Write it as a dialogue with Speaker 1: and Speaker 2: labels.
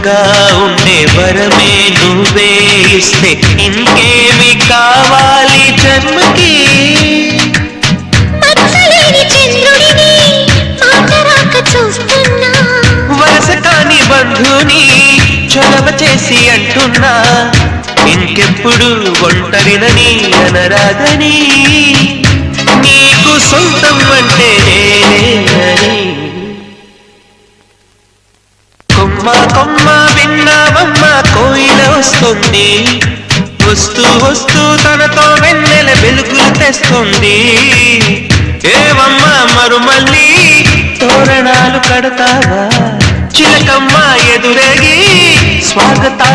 Speaker 1: తోడుగా ఉండే వరమే నువ్వే ఇస్తే ఇంకేమి కావాలి జన్మకి. వరస కాని బంధుని చొరవ చేసి అంటున్నా ఇంకెప్పుడు ఒంటరినని అనరాదని. నీకు సొంతం అంటే నేనేనని. కొమ్మ కొమ్మ విన్నావమ్మ కోయిల వస్తుంది, వస్తూ వస్తూ తనతో వెన్నెల వెలుగులు తెస్తుంది. ఏవమ్మ మరుమల్లి తోరణాలు కడతావా, చిలకమ్మ ఎదురేగి స్వాగతాలు